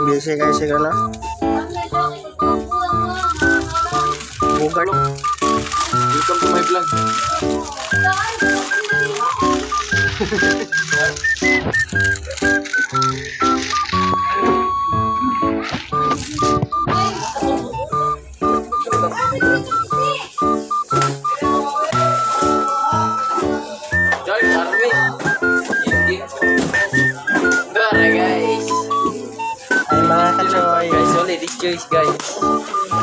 Busy guys siguro na. Bukan. Welcome to my vlog. Choice guys.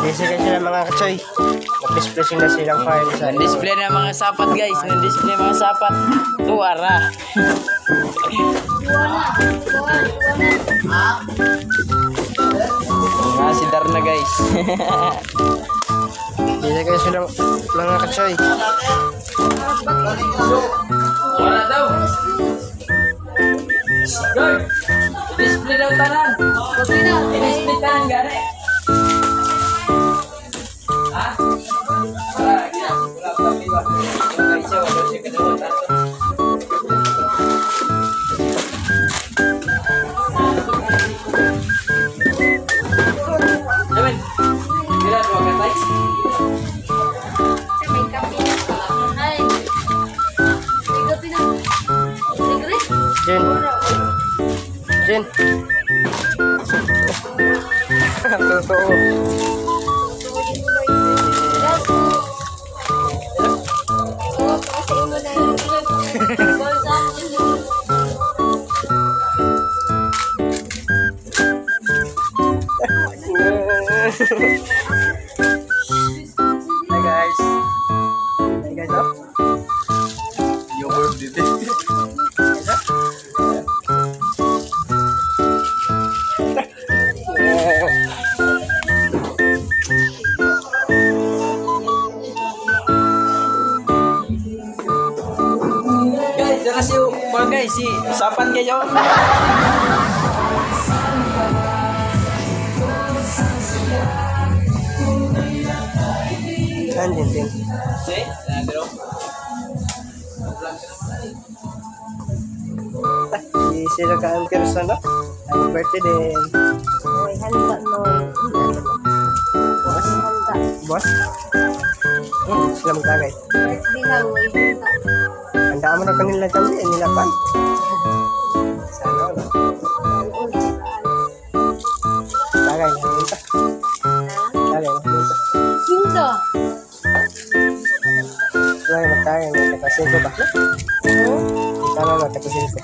Busy guys sila mga kachoy. Nag-display sila silang file sa Display na mga sapat guys. Display mga sapat. Tuwara. Si Darna guys. Busy guys sila mga kachoy. Wala daw. Guys, display daw tanan. Display tanan gare. Ha? Wala tapi ba. Guys, wala siya kadawat. Jamin. Bila dua guys. Jin. Totoo. Hi guys. Hey guys up. Your work did it. Si bagay si usapan kayo. Anjing din. Si, nagro. Si sila ka ang person no? Happy birthday din. Oy, handa no. Boss? Handa. Boss? Sila magtagay. Birthday lang, oy, handa. Handa mo na kanila kami, nila pa. Sana no? Tagay na minta. Tagay na minta. Hinda. Tagay na tagay na kasi ko ba? Sana na kasi ko.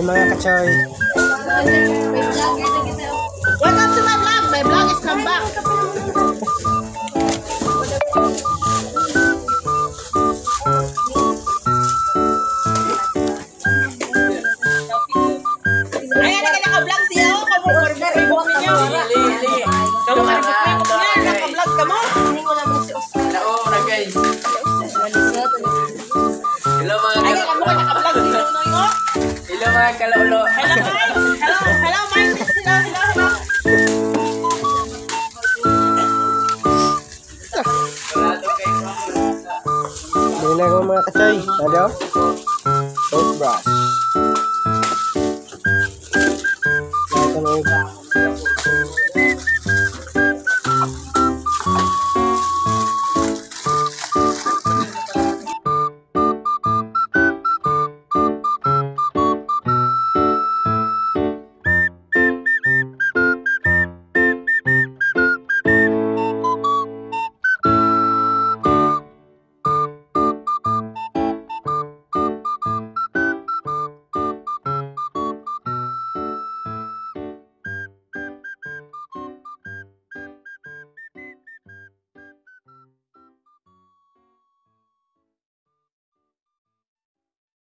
Mga kachoy. Welcome to my vlog. My vlog is come back. Ayan na naka-vlog siya. Kamu-order i-book niyo. Kamu naka-vlog ka mo. Hindi ko lang si Oscar. Oo, na guys. Hello mga Ay, kamu ka naka-vlog si Nunoy mo. Hello mga kalaulo. Hello, Mike. Hello, Mike. Hello. Hindi na ko mga kachoy. Ano? Toothbrush. Ito na